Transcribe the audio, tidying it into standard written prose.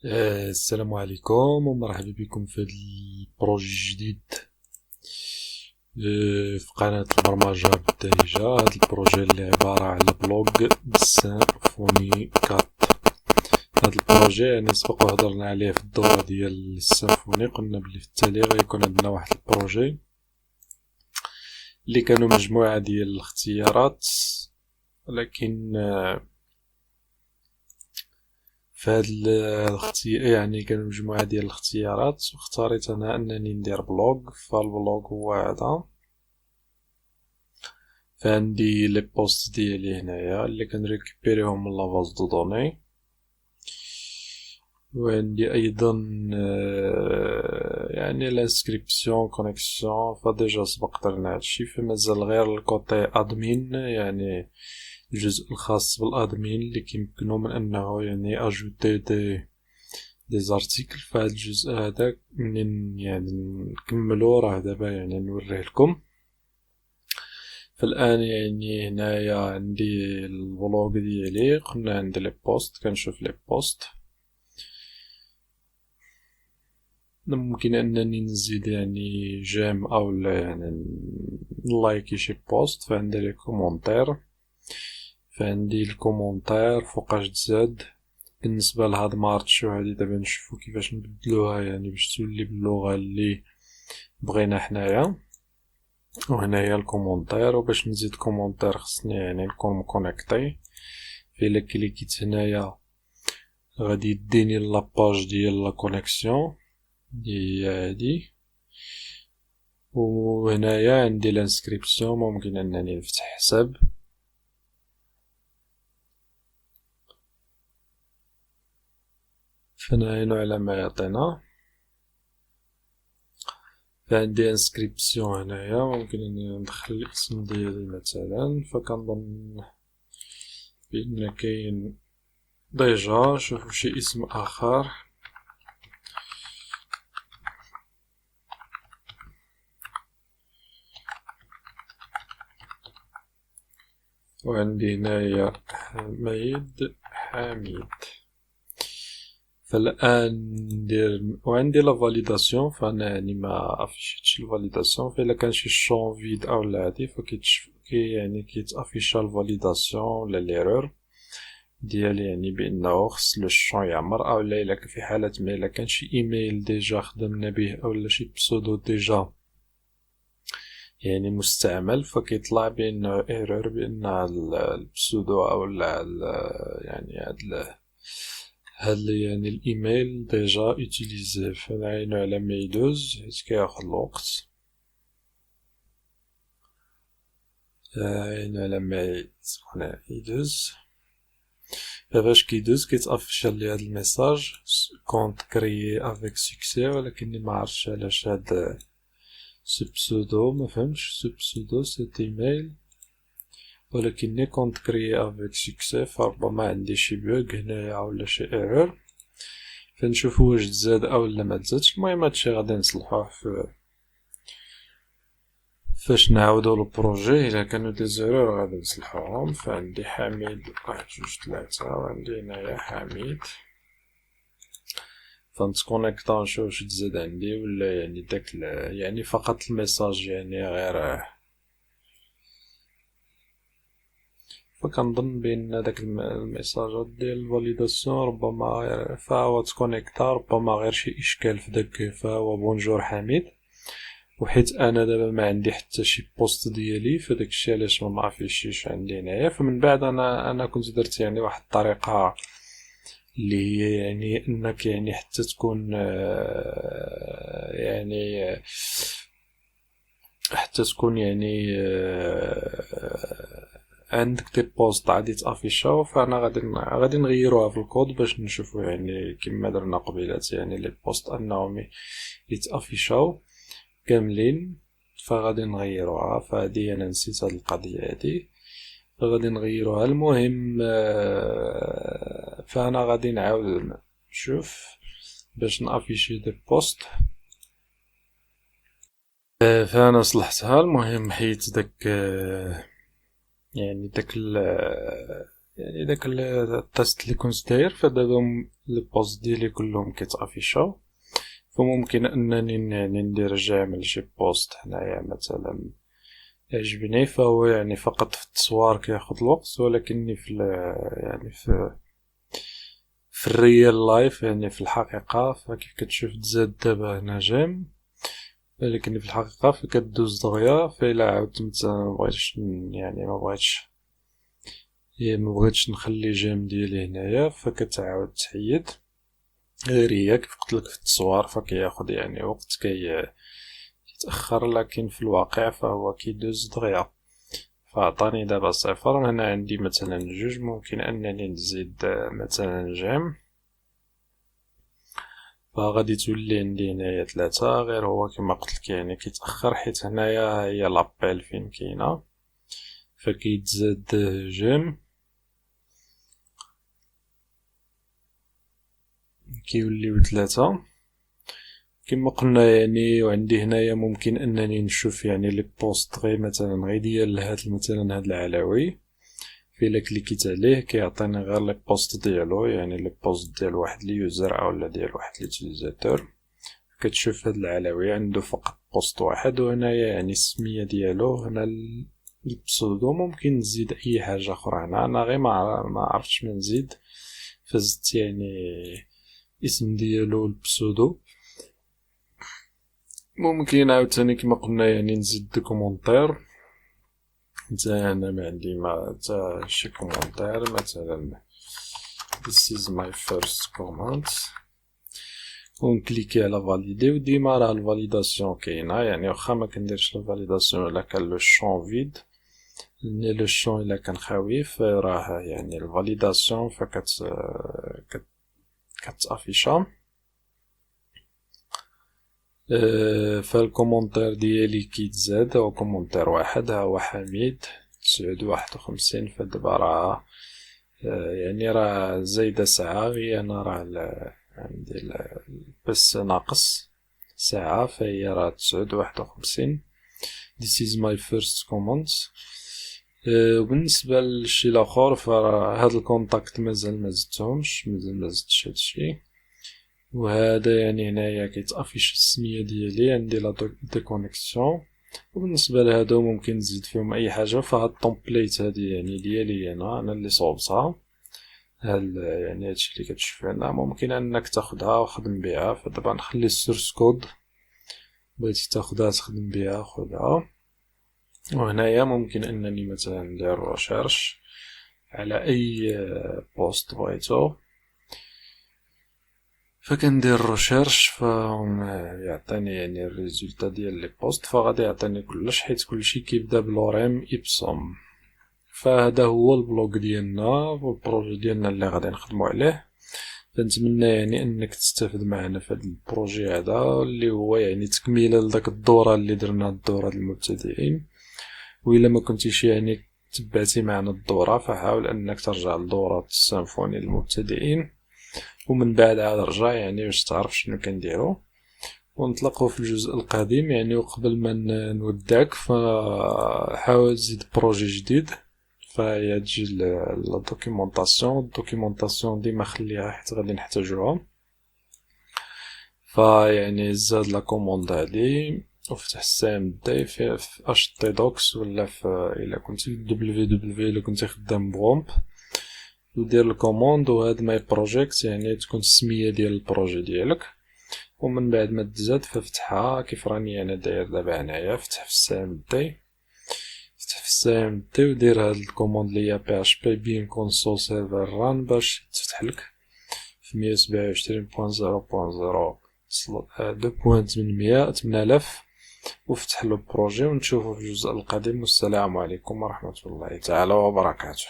السلام عليكم ومرحبا بكم في هذا البروجي الجديد في قناة البرمجة بالدارجة. هذا البروجي اللي عبارة على بلوغ بالسيمفوني 4. هذا البروجي يعني سبق وهضرنا عليه في الدورة ديال السيمفوني. قلنا بلي في التالي غيكون عندنا واحد البروجي اللي كانوا مجموعة ديال الاختيارات، ولكن فهاد يعني كانوا مجموعة ديال الاختيارات، واختاريت انا انني ندير بلوغ. فالبلوغ هو هذا، فعندي لي بوست ديالي هنايا اللي كنريكوبيريهم من لافاز دو دوني، وعندي ايضا يعني الانسكريبسيون كونيكسيون. فديجا سبق درنا هادشي، فمازال غير الكوتي ادمين، يعني الجزء الخاص بالادمين اللي كيمكنو من انه يعني اجوتي دي زارتيكل. فهاد الجزء هذا منين يعني نكملو راه دابا يعني نوريه لكم. فالان يعني هنايا عندي البلوغ ديالي، قلنا عندي لي بوست، كنشوف لي بوست. ممكن انني نزيد يعني جيم او لا يعني نلايكي شي بوست. فعندي لي كومونتير، فعندي الكومونتير فوقاش تزاد بالنسبه لهاد مارتشو هادي. دابا نشوفو كيفاش نبدلوها يعني باش تولي باللغه اللي بغينا حنايا. وهنايا الكومونتير، وباش نزيد كومونتير خصني يعني نكون مكونيكتي. فإلا كليكيت هنايا غادي يديني لاباج ديال لا كونيكسيون هي هادي، وهنايا عندي الانسكريبسيون. ممكن انني نفتح حساب، فنعينو على ما يعطينا. فعندي انسكريبسيون هنايا، ممكن اني ندخل الاسم ديالي مثلا. فكنظن بان كاين ديجا. شوفو شي اسم اخر. وعندي هنايا حميد. فالان ندير، وعندي لا فاليداسيون. فانا يعني ما افيشيتش الفاليداسيون. فالا كان شي شون فيد او لا هادي يعني كيتافيشا الفاليداسيون ولا ليرور ديال يعني بانه خص لو الشون يعمر. او لا الا في حالة ما الا كان شي ايميل ديجا خدمنا به او لا شي بسودو ديجا يعني مستعمل، فكيطلع بانه ايرور بان البسودو او يعني هاد يعني الايميل ديجا اوتيليزي. فنعينو على ما يدوز حيت كياخد الوقت. عينو على ما يدوز. فاش كيدوز كيتافيشا لي هاد الميساج كونت كريي افيك سوكسي. ولكني ما عرفتش علاش هاد سو بسودو، ما فهمتش سو بسودو سيت ايميل، ولكني كونت كريي افيك سوكسي. فربما عندي شي بوغ هنايا ولا شي ايرور. فنشوفو واش تزاد او لا ما تزادش. المهم هادشي غادي نصلحوه فاش نعاودو البروجي. الا كانوا دي زيرور غادي نصلحوهم. فعندي حميد واحد جوج تلاتة، وعندي هنايا حميد. فنتكونيكطا نشوف واش تزاد عندي ولا يعني داك يعني فقط الميساج يعني غير. فكنظن بان داك الميساجات ديال الفاليداسيون ربما غير فهو تكونيكتا، ربما غير شي اشكال في داك. فهو بونجور حميد، وحيت انا دابا ما عندي حتى شي بوست ديالي، فداك الشيء علاش ما معرفيش عندي هنايا. فمن بعد انا كنت درت يعني واحد الطريقه اللي هي يعني انك يعني حتى تكون يعني حتى تكون يعني عندك دي بوست غادي تافيشاو. فانا غادي نغيروها في الكود باش نشوفو يعني كما درنا قبيلات يعني لي بوست انهم يتافيشاو كاملين. فغادي نغيروها. فهادي انا نسيت هاد القضيه هادي، فغادي نغيروها. المهم فانا غادي نعاود نشوف باش نافيشي دي بوست. فانا صلحتها. المهم حيت داك يعني داك يعني داك التست اللي كنت داير، فدابا لي بوست ديالي كلهم كيتافيشاو. فممكن انني يعني ندير جامع لشي بوست هنايا مثلا يعجبني، فهو يعني فقط في التصوير كياخد الوقت، ولكني في يعني في الريال لايف، يعني في الحقيقة، فكيف كتشوف تزاد دابا هنا جيم، ولكن في الحقيقة فكدوز دغيا. فإلا عاودت مثلا مبغيتش يعني مبغيتش نخلي جيم ديالي هنايا، فكتعاود تحيد. غير هي كيف قلتلك في التصوير فكياخد يعني وقت، كيتأخر، لكن في الواقع فهو كيدوز دغيا. فعطاني دابا 0. هنا عندي مثلا 2، ممكن أنني نزيد مثلا جيم، فغادي تولي عندي هنايا 3. غير هو كما قلتلك يعني كيتأخر، حيت هنايا هي لابيل فين كاينة، فكيتزاد جيم كيوليو 3 كما قلنا يعني. وعندي هنايا ممكن انني نشوف يعني لي بوست غير مثلا غير ديال مثلا هاد العلوي، فإلا كليكيت عليه كيعطيني غير لي بوست ديالو، يعني لي بوست ديال واحد اليوزر اولا ديال واحد ليوتيليزاتور. كتشوف هاد العلوي عنده فقط بوست واحد، وهنايا يعني السمية ديالو. هنا البسودو ممكن نزيد اي حاجة اخرى. هنا انا غير ما عرفتش ما نزيد، فزدت يعني اسم ديالو البسودو. ممكن عاوتاني كما قلنا يعني نزيد دي كومونتير. انا ما عندي ما تا شي كومونتير، مثلا this is my first comment، ونكليكي على فاليدي. وديما راه الفاليداسيون كاينه، يعني واخا ما كنديرش الفاليداسيون الا كان لو شون فيد، لو شون الا كان خاوي، فراه يعني الفاليداسيون كتافيشا. فالكومونتير ديالي كيتزاد، هو كومونتير واحد، ها هو حميد 951. فدابا راه يعني راه زايدة ساعة، غير انا راه عندي بس ناقص ساعة، فهي راه 951. This is my first comment. وبالنسبة للشي لاخر، فراه هاد الكونتاكت مازال مزدتهمش، مازال مزدتش هادشي. وهذا يعني هنايا كيتافيش السمية ديالي، عندي لا ديكونيكسيون. وبالنسبة لهادو ممكن نزيد فيهم اي حاجة. فهاد التومبليت هادي يعني ديالي انا اللي صوبتها. يعني هادشي اللي كتشوف هنا ممكن انك تاخدها وخدم بها. فدابا نخلي السورس كود، بغيتي تاخدها تخدم بها خدها. وهنايا ممكن انني مثلا ندير ريشيرش على اي بوست بغيتو، فكندير ريشيرش فيعطيني يعني الريزولتا ديال لي بوست. فغادي يعطيني كلش، حيت كلشي كيبدا بلوريم ابسوم. فهذا هو البلوغ ديالنا والبروجي ديالنا اللي غادي نخدمو عليه. فنتمنى يعني انك تستافد معنا في هذا البروجي هذا، اللي هو يعني تكميله لداك الدوره اللي درنا، الدوره المبتدئين. وإلا ما كنتيش يعني تبعتي معنا الدوره، فحاول انك ترجع لدوره السيمفوني للمبتدئين، ومن بعد عاد رجع يعني باش تعرف شنو كنديرو. ونطلقوا في الجزء القادم يعني. وقبل ما نودعك، فحاول تزيد بروجي جديد، فهي تجي الدوكيومونطاسيون ديما خليها حيت غادي نحتاجوها. فيعني زاد لا كوموند هادي، وفتح السام دي في اش تي دوكس، ولا في الا كنتي دبليو الا كنتي خدام بغومب، ودير الكوموند. وهاد ماي بروجيكت يعني تكون السميه ديال البروجي ديالك. ومن بعد ما تزاد ففتحها كيف راني انا داير دابا هنايا. فتح في السام دي ودير هاد الكوموند اللي هي بي اش بي بين كونسول سيرفر ران، باش تفتح لك في 127.0.0/2.800 وفتح له بروجي. ونشوفو في الجزء القادم، والسلام عليكم ورحمة الله تعالى وبركاته.